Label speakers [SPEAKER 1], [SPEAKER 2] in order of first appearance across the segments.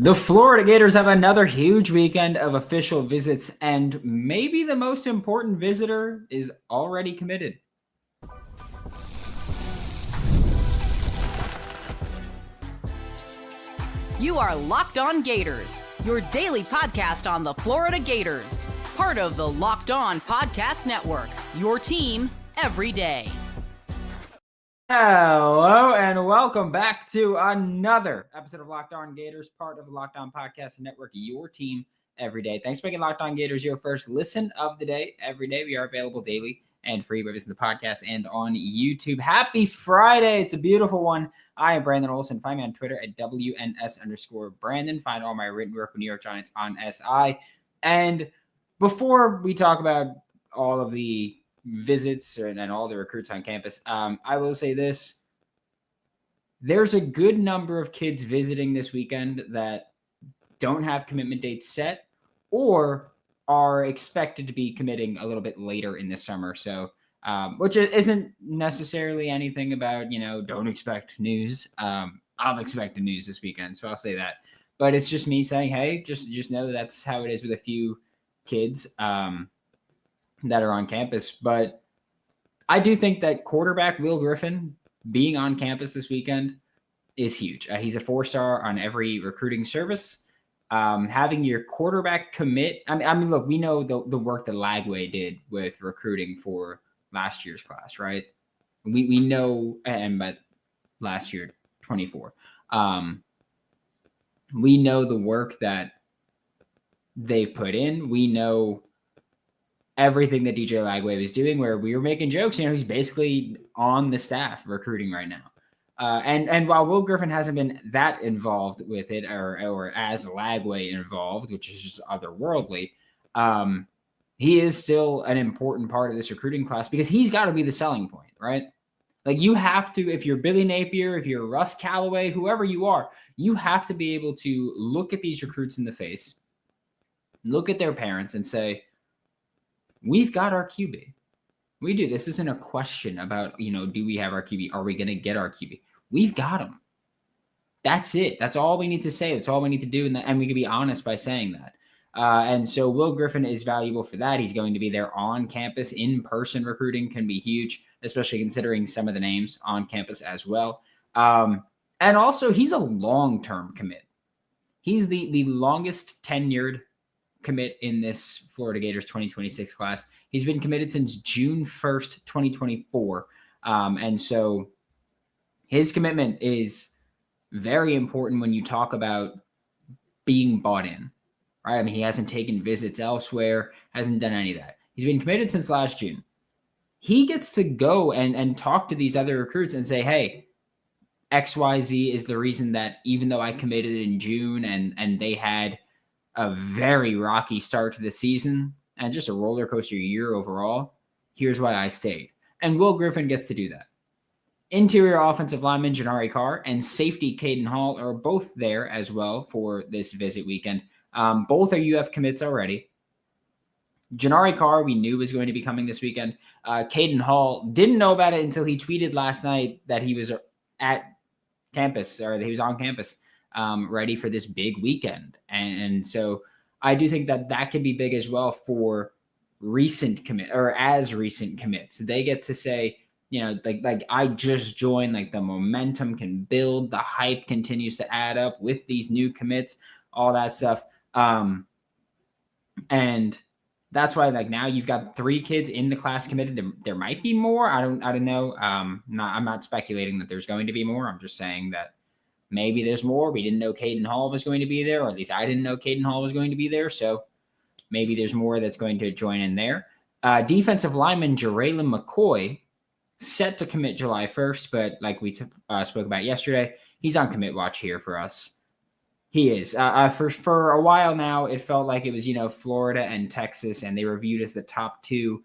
[SPEAKER 1] The Florida Gators have another huge weekend of official visits, and maybe the most important visitor is already committed.
[SPEAKER 2] You are Locked On Gators, your daily podcast on the Florida Gators. Part of the Locked On Podcast Network, your team every day.
[SPEAKER 1] Hello, and welcome back to another episode of Locked On Gators, part of the Locked On Podcast Network, your team every day. Thanks for making Locked On Gators your first listen of the day. Every day, we are available daily and free by visiting the podcast and on YouTube. Happy Friday. It's a beautiful one. I am Brandon Olsen. Find me on Twitter at WNS_Brandon. Find all my written work with New York Giants on SI. And before we talk about all of the visits and all the recruits on campus, I will say this. There's a good number of kids visiting this weekend that don't have commitment dates set or are expected to be committing a little bit later in the summer. So, which isn't necessarily anything about, don't expect news. I'm expecting news this weekend, so I'll say that. But it's just me saying, hey, just know that's how it is with a few kids that are on campus. But I do think that quarterback Will Griffin being on campus this weekend is huge. He's a 4-star on every recruiting service. Having your quarterback commit. I mean, look, we know the work that Lagway did with recruiting for last year's class, right? We know, but last year, 24. We know the work that they've put in. We know everything that DJ Lagway was doing, where we were making jokes. He's basically on the staff recruiting right now. And while Will Griffin hasn't been that involved with it, or as Lagway involved, which is just otherworldly, he is still an important part of this recruiting class because he's got to be the selling point, right? Like, you have to, if you're Billy Napier, if you're Russ Callaway, whoever you are, you have to be able to look at these recruits in the face, look at their parents, and say, we've got our QB. We do. This isn't a question about, do we have our QB? Are we going to get our QB? We've got him. That's it. That's all we need to say. That's all we need to do. And we can be honest by saying that. And so Will Griffin is valuable for that. He's going to be there on campus. In-person recruiting can be huge, especially considering some of the names on campus as well. And also, he's a long-term commit. He's the longest tenured commit in this Florida Gators 2026 class. He's been committed since June 1st, 2024. And so his commitment is very important when you talk about being bought in, right? I mean, he hasn't taken visits elsewhere, hasn't done any of that. He's been committed since last June. He gets to go and talk to these other recruits and say, hey, XYZ is the reason that even though I committed in June and they had a very rocky start to the season and just a roller coaster year overall, here's why I stayed. And Will Griffin gets to do that. Interior offensive lineman Janari Carr and safety Kaiden Hall are both there as well for this visit weekend. Both are UF commits already. Janari Carr, we knew was going to be coming this weekend. Kaiden Hall didn't know about it until he tweeted last night that he was at campus, or that he was on campus, ready for this big weekend. And so I do think that could be big as well for recent commit, or as recent commits. They get to say, like I just joined, like the momentum can build, the hype continues to add up with these new commits, all that stuff. And that's why, like, now you've got 3 kids in the class committed. There might be more. I don't know. I'm not speculating that there's going to be more. I'm just saying that maybe there's more. We didn't know Kaiden Hall was going to be there, or at least I didn't know Kaiden Hall was going to be there. So maybe there's more that's going to join in there. Defensive lineman JaReylan McCoy, set to commit July 1st, but like we spoke about yesterday, he's on commit watch here for us. He is. For a while now, it felt like it was, Florida and Texas, and they were viewed as the top 2.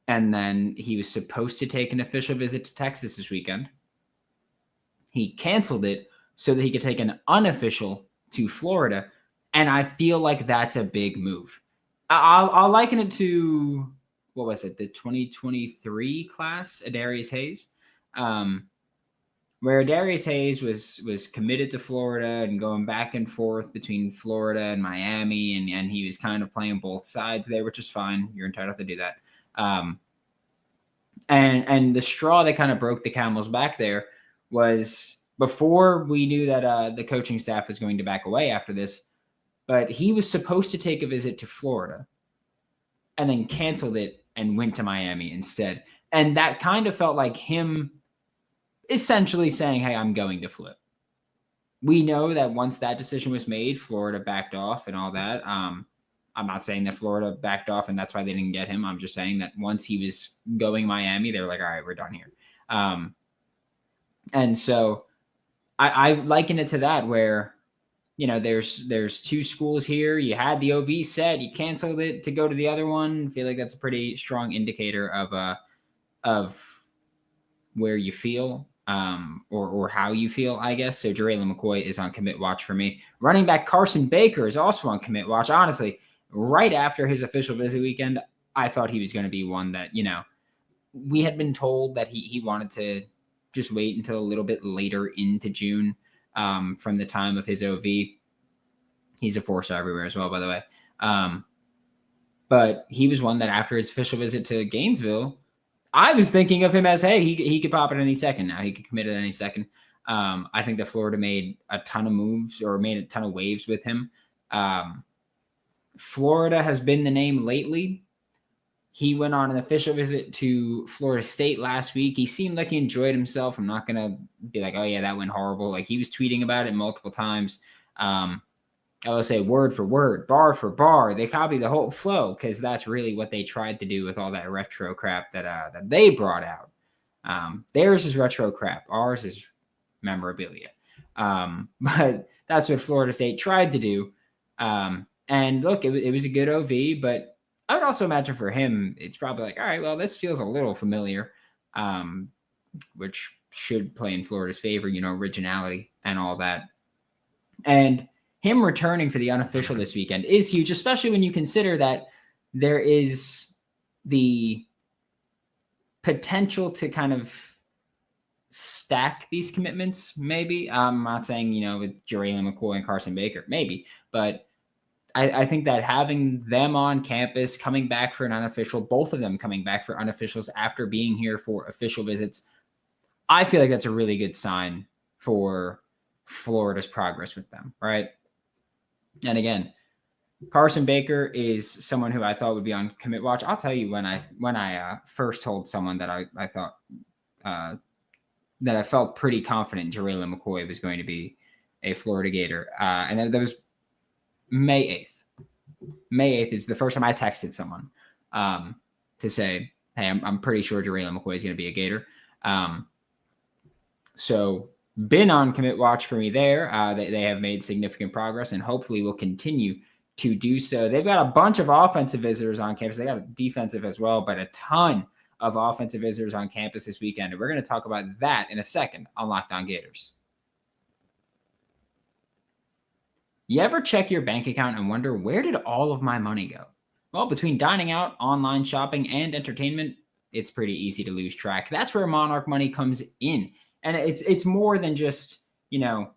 [SPEAKER 1] And then he was supposed to take an official visit to Texas this weekend. He canceled it so that he could take an unofficial to Florida. And I feel like that's a big move. I'll liken it to, what was it, the 2023 class, Adarius Hayes. Where Darius Hayes was committed to Florida and going back and forth between Florida and Miami, and he was kind of playing both sides there, which is fine. You're entitled to do that. And the straw that kind of broke the camel's back there was before we knew that the coaching staff was going to back away after this, but he was supposed to take a visit to Florida and then canceled it and went to Miami instead. And that kind of felt like him essentially saying, hey, I'm going to flip. We know that once that decision was made, Florida backed off and all that. I'm not saying that Florida backed off and that's why they didn't get him. I'm just saying that once he was going Miami, they were like, all right, we're done here. And so I liken it to that where, there's two schools here. You had the OV set, you canceled it to go to the other one. I feel like that's a pretty strong indicator of where you feel. Or how you feel, I guess. So JaReylan McCoy is on commit watch for me. Running back Carsyn Baker is also on commit watch. Honestly, right after his official visit weekend, I thought he was going to be one that, we had been told that he wanted to just wait until a little bit later into June from the time of his OV. He's a 4-star everywhere as well, by the way. But he was one that after his official visit to Gainesville, I was thinking of him as, hey, he could pop at any second now. He could commit at any second. I think that Florida made a ton of moves or made a ton of waves with him. Florida has been the name lately. He went on an official visit to Florida State last week. He seemed like he enjoyed himself. I'm not going to be like, oh, yeah, that went horrible. Like, he was tweeting about it multiple times. I will say word for word, bar for bar. They copied the whole flow because that's really what they tried to do with all that retro crap that they brought out. Theirs is retro crap. Ours is memorabilia. But that's what Florida State tried to do. And look, it was a good OV, but I would also imagine for him, it's probably like, all right, well, this feels a little familiar, which should play in Florida's favor, originality and all that. And him returning for the unofficial this weekend is huge, especially when you consider that there is the potential to kind of stack these commitments, maybe. I'm not saying, with JaReylan McCoy and Carsyn Baker, maybe. But I think that having them on campus, coming back for an unofficial, both of them coming back for unofficials after being here for official visits, I feel like that's a really good sign for Florida's progress with them, right? And again, Carsyn Baker is someone who I thought would be on commit watch. I'll tell you when I first told someone that I thought that I felt pretty confident JaReylan McCoy was going to be a Florida Gator, and that was May 8th. May 8th is the first time I texted someone to say, hey, I'm pretty sure JaReylan McCoy is going to be a Gator. So been on commit watch for me there. They have made significant progress and hopefully will continue to do so. They've got a bunch of offensive visitors on campus. They got a defensive as well, but a ton of offensive visitors on campus this weekend. And we're going to talk about that in a second on Locked On Gators. You ever check your bank account and wonder, where did all of my money go? Well, between dining out, online shopping, and entertainment, it's pretty easy to lose track. That's where Monarch Money comes in. And it's more than just, a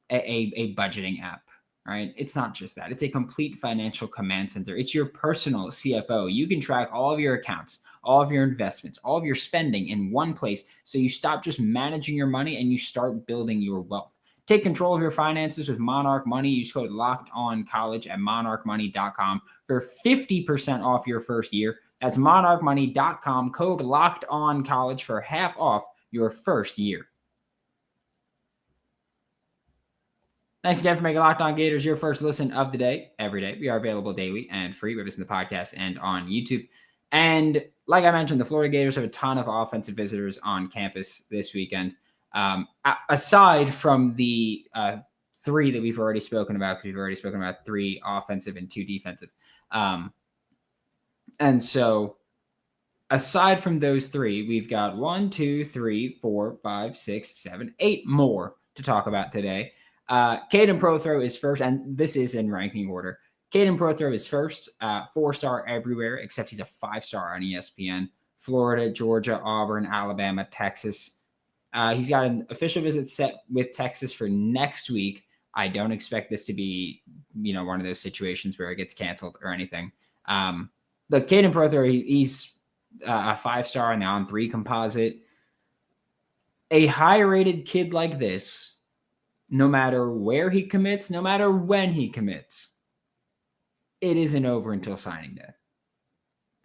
[SPEAKER 1] budgeting app, right? It's not just that. It's a complete financial command center. It's your personal CFO. You can track all of your accounts, all of your investments, all of your spending in one place. So you stop just managing your money and you start building your wealth. Take control of your finances with Monarch Money. Use code LOCKEDONCollege at monarchmoney.com for 50% off your first year. That's monarchmoney.com, code LOCKEDONCollege for half off your first year. Thanks again for making Locked On Gators your first listen of the day, every day. We are available daily and free with us in the podcast and on YouTube. And like I mentioned, the Florida Gators have a ton of offensive visitors on campus this weekend. Aside from the 3 that we've already spoken about, because we've already spoken about 3 offensive and 2 defensive. And so aside from those 3, we've got 1, 2, 3, 4, 5, 6, 7, 8 more to talk about today. Kaiden Prothro is first, and this is in ranking order. Kaiden Prothro is first, 4-star everywhere, except he's a 5-star on ESPN. Florida, Georgia, Auburn, Alabama, Texas. He's got an official visit set with Texas for next week. I don't expect this to be, one of those situations where it gets canceled or anything. The Kaiden Prothro, he's a 5-star and on 3 composite. A high-rated kid like this, no matter where he commits, no matter when he commits, it isn't over until signing day.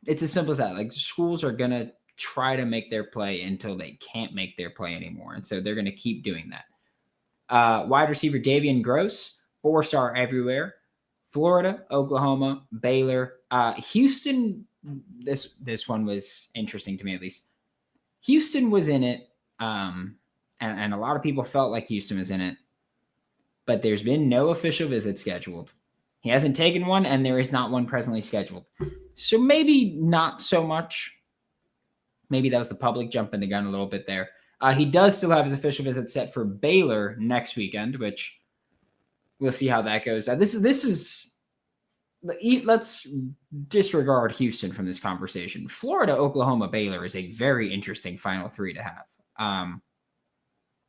[SPEAKER 1] It's as simple as that. Like, schools are going to try to make their play until they can't make their play anymore. And so they're going to keep doing that. Wide receiver Davion Groce, 4-star everywhere. Florida, Oklahoma, Baylor. Houston, this one was interesting to me at least. Houston was in it, and a lot of people felt like Houston was in it. But there's been no official visit scheduled. He hasn't taken one, and there is not one presently scheduled. So maybe not so much. Maybe that was the public jumping the gun a little bit there. He does still have his official visit set for Baylor next weekend, which we'll see how that goes. Let's disregard Houston from this conversation. Florida, Oklahoma, Baylor is a very interesting final 3 to have.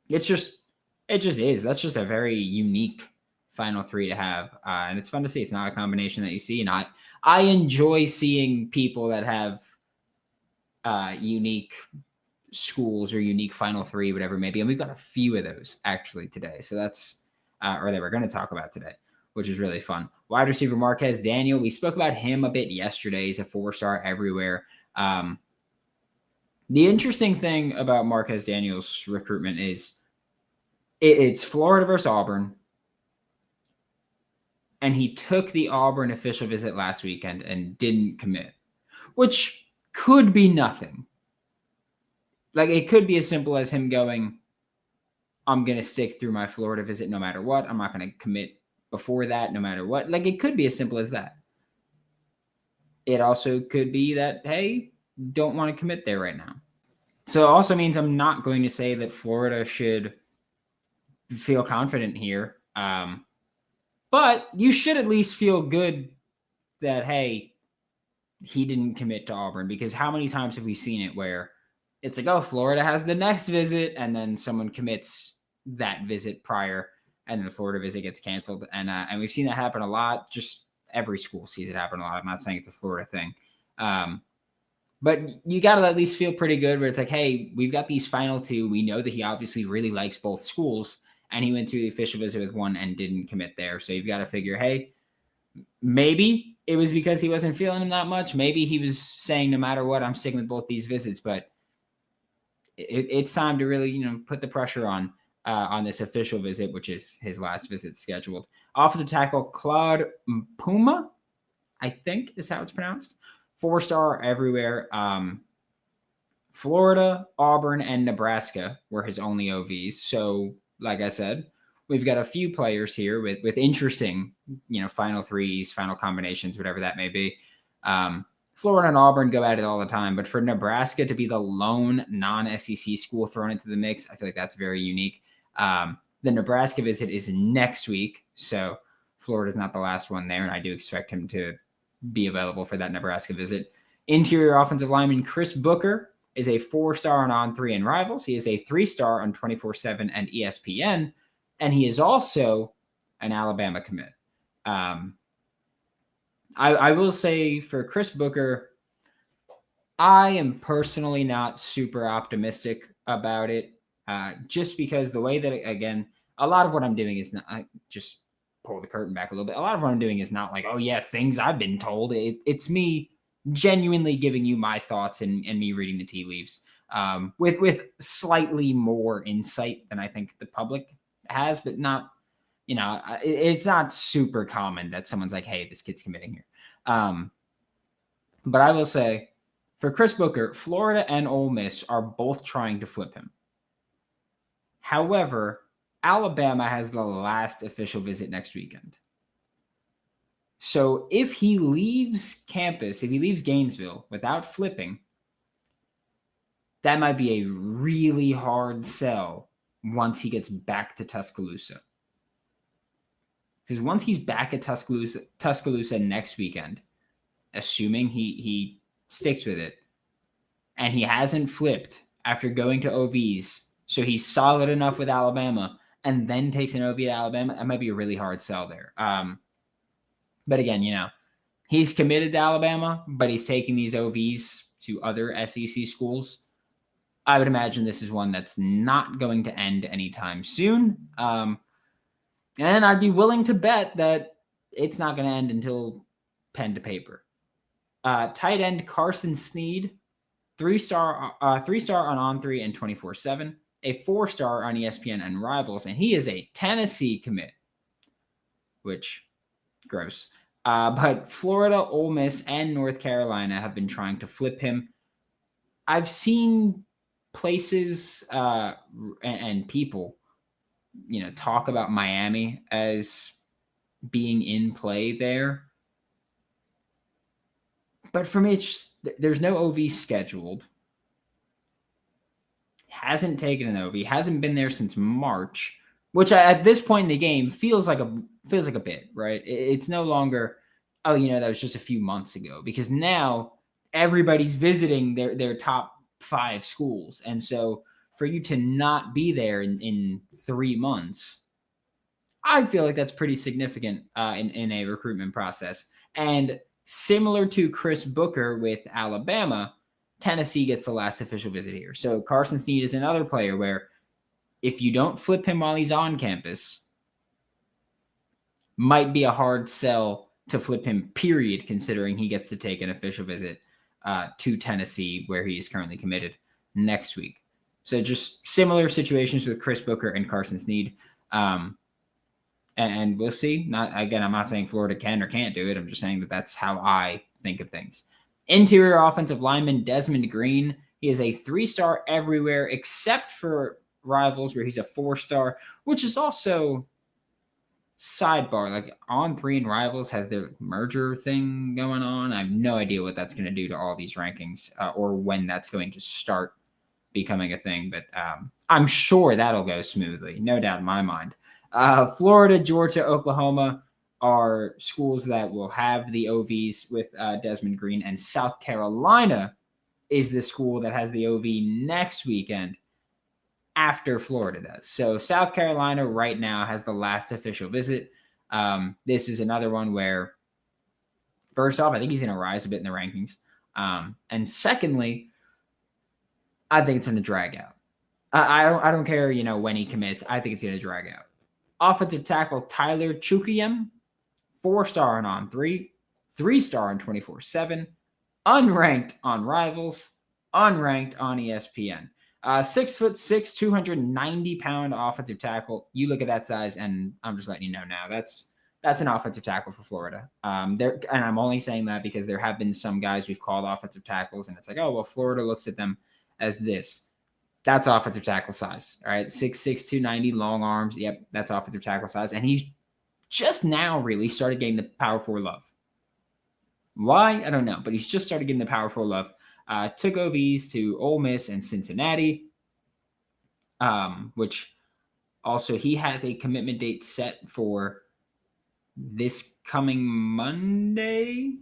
[SPEAKER 1] It just is. That's just a very unique final 3 to have. And it's fun to see. It's not a combination that you see. And I enjoy seeing people that have unique schools or unique final 3, whatever it may be. And we've got a few of those actually today. So that's, or that we're going to talk about today, which is really fun. Wide receiver Marquez Daniel. We spoke about him a bit yesterday. He's a 4-star everywhere. The interesting thing about Marquez Daniel's recruitment is it's Florida versus Auburn. And he took the Auburn official visit last weekend and didn't commit, which could be nothing. Like, it could be as simple as him going, I'm going to stick through my Florida visit no matter what. I'm not going to commit before that no matter what. Like, it could be as simple as that. It also could be that, hey, don't want to commit there right now. So it also means I'm not going to say that Florida should feel confident here. But you should at least feel good that, hey, he didn't commit to Auburn, because how many times have we seen it where it's like, oh, Florida has the next visit, and then someone commits that visit prior, and then the Florida visit gets canceled. And we've seen that happen a lot. Just every school sees it happen a lot. I'm not saying it's a Florida thing. But you got to at least feel pretty good where it's like, hey, we've got these final 2. We know that he obviously really likes both schools, and he went to the official visit with one and didn't commit there. So you've got to figure, hey, maybe it was because he wasn't feeling him that much. Maybe he was saying, no matter what, I'm sticking with both these visits. But it's time to really, put the pressure on this official visit, which is his last visit scheduled. Offensive tackle Claude Puma, I think is how it's pronounced. 4-star everywhere. Florida, Auburn, and Nebraska were his only OVs. So, like I said, we've got a few players here with interesting, final 3s, final combinations, whatever that may be. Florida and Auburn go at it all the time, but for Nebraska to be the lone non-SEC school thrown into the mix, I feel like that's very unique. The Nebraska visit is next week, so Florida's not the last one there, and I do expect him to be available for that Nebraska visit. Interior offensive lineman Chris Booker is a 4-star on 3 and Rivals. He is a 3-star on 24/7 and ESPN, and he is also an Alabama commit. I will say for Chris Booker, I am personally not super optimistic about it, just because the way that, again, a lot of what I'm doing is not, I just pull the curtain back a little bit. A lot of what I'm doing is not like, oh yeah, things I've been told. It's me genuinely giving you my thoughts and me reading the tea leaves, with slightly more insight than I think the public has, but not, it's not super common that someone's like, hey, this kid's committing here. But I will say for Chris Booker, Florida and Ole Miss are both trying to flip him. However, Alabama has the last official visit next weekend. So if he leaves campus, if he leaves Gainesville without flipping, that might be a really hard sell once he gets back to Tuscaloosa. Because once he's back at Tuscaloosa next weekend, assuming he sticks with it, and he hasn't flipped after going to OVs So he's solid enough with Alabama and then takes an OV to Alabama. That might be a really hard sell there. But again, he's committed to Alabama, but he's taking these OVs to other SEC schools. I would imagine this is one that's not going to end anytime soon. And I'd be willing to bet that it's not going to end until pen to paper. Tight end Carsyn Sneed, 3-star on On3 and 24/7, a 4-star on ESPN and Rivals, and he is a Tennessee commit, which gross. But Florida, Ole Miss, and North Carolina have been trying to flip him. I've seen places and people, talk about Miami as being in play there. But for me, it's just, there's no OV scheduled. Hasn't taken an OV. Hasn't been there since March, which at this point in the game feels like a bit, right? It's no longer, that was just a few months ago, because now everybody's visiting their top 5 schools. And so for you to not be there in 3 months, I feel like that's pretty significant in a recruitment process. And similar to Chris Booker with Alabama, Tennessee gets the last official visit here. So Carsyn Sneed is another player where if you don't flip him while he's on campus, might be a hard sell to flip him, period, considering he gets to take an official visit to Tennessee, where he is currently committed, next week. So just similar situations with Chris Booker and Carsyn Sneed. And we'll see. I'm not saying Florida can or can't do it. I'm just saying that that's how I think of things. Interior offensive lineman Desmond Green. He is a 3-star everywhere except for Rivals, where he's a 4-star, which is also sidebar. Like On3 and Rivals has their merger thing going on. I have no idea what that's going to do to all these rankings or when that's going to start becoming a thing. But I'm sure that'll go smoothly. No doubt in my mind. Florida, Georgia, Oklahoma are schools that will have the OVs with Desmond Green, and South Carolina is the school that has the OV next weekend after Florida does. So South Carolina right now has the last official visit. This is another one where, first off, I think he's going to rise a bit in the rankings. And secondly, I think it's going to drag out. I don't care, when he commits. I think it's going to drag out. Offensive tackle Tyler Chukuyem, 4-star on On3, 3-star on 24/7, unranked on Rivals, unranked on ESPN. 6'6", 290-pound offensive tackle. You look at that size, and I'm just letting you know now that's an offensive tackle for Florida. And I'm only saying that because there have been some guys we've called offensive tackles, and it's like, oh well, Florida looks at them as this. That's offensive tackle size. All right. 6'6", 290, long arms. Yep. That's offensive tackle size. And he's just now really started getting the Power 4 love. Why? I don't know. But he's just started getting the Power 4 love. Took OVs to Ole Miss and Cincinnati, which also he has a commitment date set for this coming Monday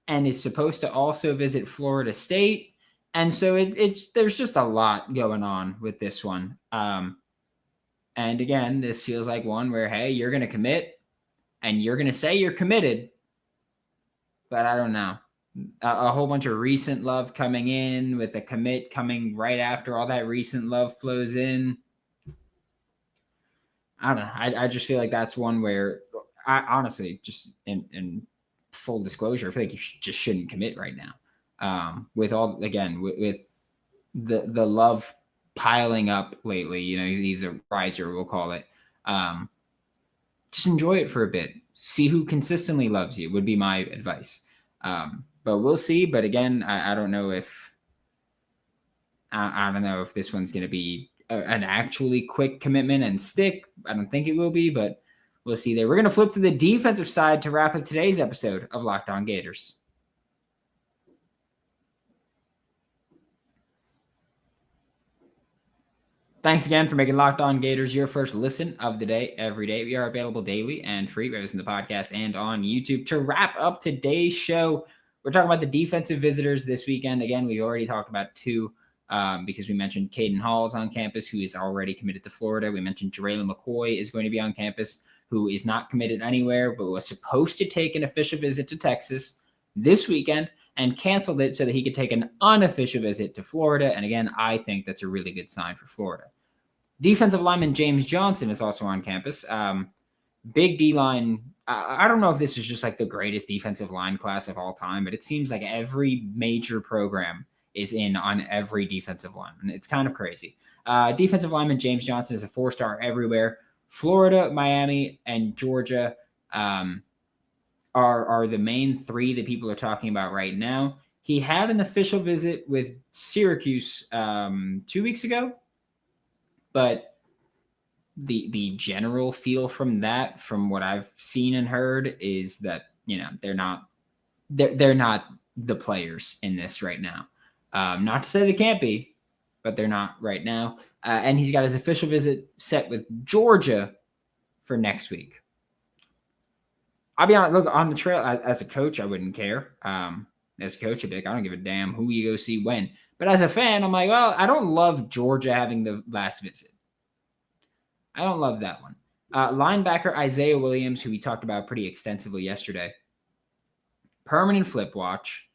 [SPEAKER 1] and is supposed to also visit Florida State. And so there's just a lot going on with this one. And again, this feels like one where, hey, you're going to commit and you're going to say you're committed, but I don't know. A whole bunch of recent love coming in with a commit coming right after all that recent love flows in. I don't know. I just feel like that's one where I honestly, just in full disclosure, I feel like you just shouldn't commit right now. With the love piling up lately, he's a riser, we'll call it. Just enjoy it for a bit. See who consistently loves you would be my advice. But we'll see. But again, I don't know if this one's going to be an actually quick commitment and stick. I don't think it will be, but we'll see there. We're going to flip to the defensive side to wrap up today's episode of Locked On Gators. Thanks again for making Locked On Gators your first listen of the day every day. We are available daily and free, whether it's in the podcast and on YouTube. To wrap up today's show, we're talking about the defensive visitors this weekend. Again, we already talked about 2 because we mentioned Caden Hall is on campus, who is already committed to Florida. We mentioned JaReylan McCoy is going to be on campus, who is not committed anywhere, but was supposed to take an official visit to Texas this weekend and canceled it so that he could take an unofficial visit to Florida. And again, I think that's a really good sign for Florida. Defensive lineman James Johnson is also on campus. Big D-line. I don't know if this is just like the greatest defensive line class of all time, but it seems like every major program is in on every defensive lineman. It's kind of crazy. Defensive lineman James Johnson is a 4-star everywhere. Florida, Miami, and Georgia are the main 3 that people are talking about right now. He had an official visit with Syracuse 2 weeks ago, but the general feel from that, from what I've seen and heard, is that they're not the players in this right now. Not to say they can't be, but they're not right now. And he's got his official visit set with Georgia for next week. I'll be honest, look, on the trail, as a coach, I wouldn't care. As a coach, I'd be like, I don't give a damn who you go see when. But as a fan, I'm like, well, I don't love Georgia having the last visit. I don't love that one. Linebacker Izayia Williams, who we talked about pretty extensively yesterday. Permanent flip watch.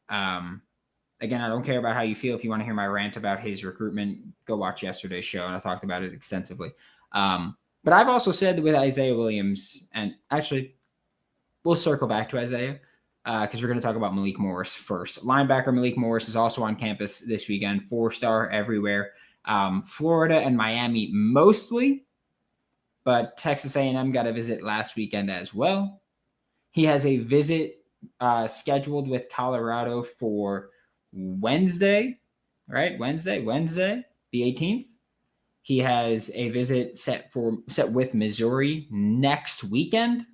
[SPEAKER 1] Again, I don't care about how you feel. If you want to hear my rant about his recruitment, go watch yesterday's show, and I talked about it extensively. But I've also said with Izayia Williams, and actually, we'll circle back to Izayia because we're going to talk about Malik Morris first. Linebacker Malik Morris is also on campus this weekend, 4-star everywhere. Florida and Miami mostly, but Texas A&M got a visit last weekend as well. He has a visit scheduled with Colorado for Wednesday, right? Wednesday, the 18th. He has a visit set with Missouri next weekend.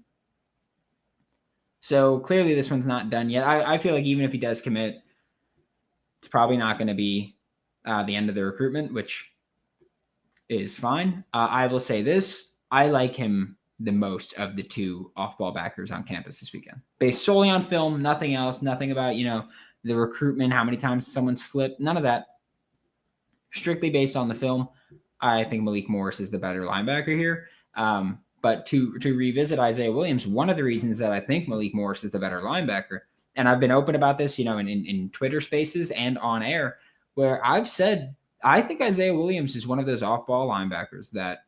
[SPEAKER 1] So clearly this one's not done yet. I feel like even if he does commit, it's probably not going to be the end of the recruitment, which is fine. I will say this. I like him the most of the 2 off-ball backers on campus this weekend. Based solely on film, nothing else, nothing about, the recruitment, how many times someone's flipped, none of that. Strictly based on the film, I think Malik Morris is the better linebacker here. But to revisit Izayia Williams, one of the reasons that I think Malik Morris is the better linebacker, and I've been open about this, in Twitter spaces and on air, where I've said I think Izayia Williams is one of those off-ball linebackers that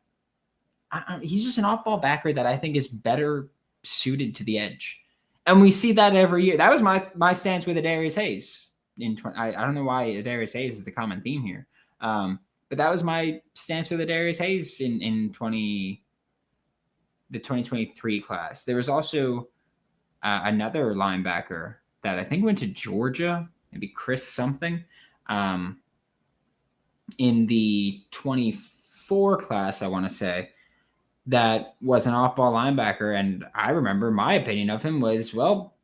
[SPEAKER 1] he's just an off-ball backer that I think is better suited to the edge. And we see that every year. That was my stance with Adarius Hayes. I don't know why Adarius Hayes is the common theme here. But that was my stance with Adarius Hayes in the 2023 class. There was also another linebacker that I think went to Georgia, maybe Chris something, in the 24 class, I want to say, that was an off-ball linebacker. And I remember my opinion of him was, well,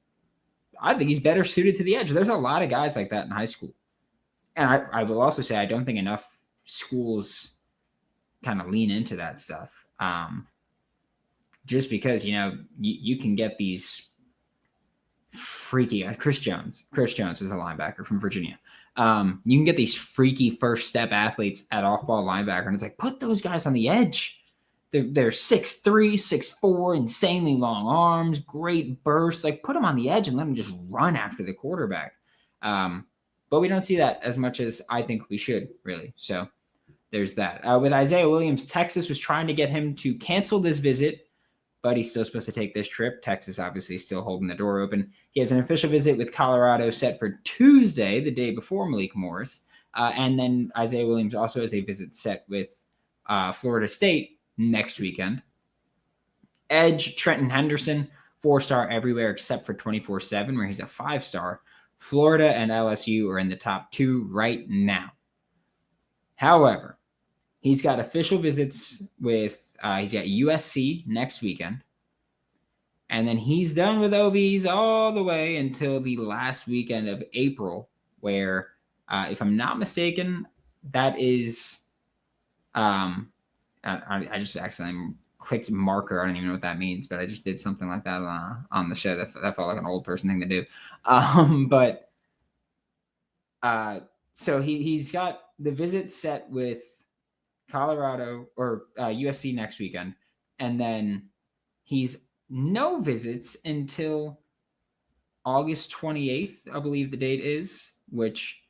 [SPEAKER 1] I think he's better suited to the edge. There's a lot of guys like that in high school. And I will also say I don't think enough schools kind of lean into that stuff. Just because, you can get these freaky Chris Jones was a linebacker from Virginia. You can get these freaky first step athletes at off-ball linebacker, and it's like, put those guys on the edge. They're 6'3", 6'4", insanely long arms, great bursts. Like, put them on the edge and let them just run after the quarterback. But we don't see that as much as I think we should, really. So there's that. With Izayia Williams, Texas was trying to get him to cancel this visit, but he's still supposed to take this trip. Texas obviously still holding the door open. He has an official visit with Colorado set for Tuesday, the day before Malik Morris. And then Izayia Williams also has a visit set with Florida State next weekend. Edge, Trenton Henderson, 4-star everywhere except for 24/7, where he's a 5-star. Florida and LSU are in the top 2 right now. However, he's got official visits with he's got USC next weekend. And then he's done with OVs all the way until the last weekend of April, where, if I'm not mistaken, that is I just accidentally clicked marker. I don't even know what that means, but I just did something like that on the show. That felt like an old person thing to do. But So he's got the visit set with Colorado or USC next weekend, and then he's no visits until August 28th, I believe the date is, which,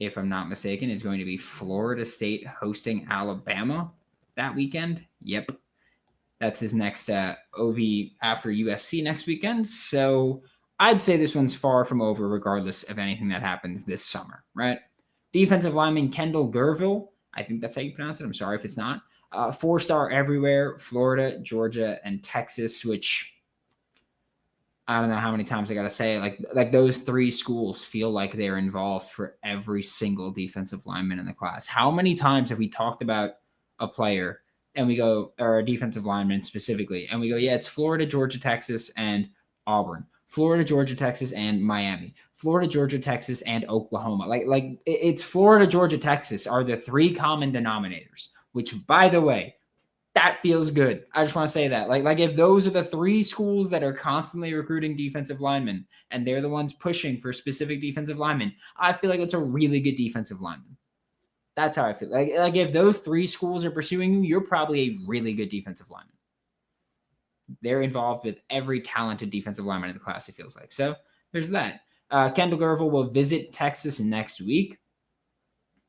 [SPEAKER 1] if I'm not mistaken, is going to be Florida State hosting Alabama that weekend. Yep. That's his next OV after USC next weekend. So I'd say this one's far from over regardless of anything that happens this summer, right? Defensive lineman Kendall Gerville, I think that's how you pronounce it. I'm sorry if it's not. 4-star everywhere, Florida, Georgia, and Texas, which I don't know how many times I got to say it. Like those 3 schools feel like they're involved for every single defensive lineman in the class. How many times have we talked about a player and we go, or a defensive lineman specifically, and we go, yeah, it's Florida, Georgia, Texas, and Auburn. Florida, Georgia, Texas, and Miami. Florida, Georgia, Texas, and Oklahoma. Like it's Florida, Georgia, Texas are the 3 common denominators, which, by the way, that feels good. I just want to say that. Like if those are the 3 schools that are constantly recruiting defensive linemen and they're the ones pushing for specific defensive linemen, I feel like it's a really good defensive lineman. That's how I feel. Like if those 3 schools are pursuing you, you're probably a really good defensive lineman. They're involved with every talented defensive lineman in the class, it feels like. So there's that. Kendall Gerville will visit Texas next week.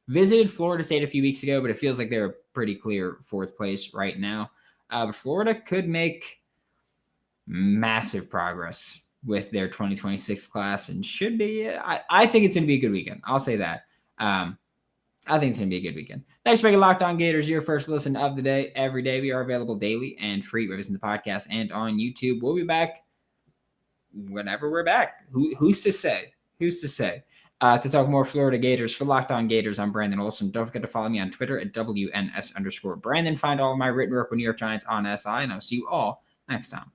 [SPEAKER 1] Visited Florida State a few weeks ago, but it feels like they're a pretty clear 4th place right now. But Florida could make massive progress with their 2026 class and should be. I think it's going to be a good weekend. I'll say that. I think it's going to be a good weekend. Thanks for making Locked On Gators your first listen of the day. Every day we are available daily and free wherever listen to the podcast and on YouTube. We'll be back whenever we're back. Who's to say? Who's to say? To talk more Florida Gators. For Locked On Gators, I'm Brandon Olsen. Don't forget to follow me on Twitter at WNS_Brandon. Find all of my written work with New York Giants on SI, and I'll see you all next time.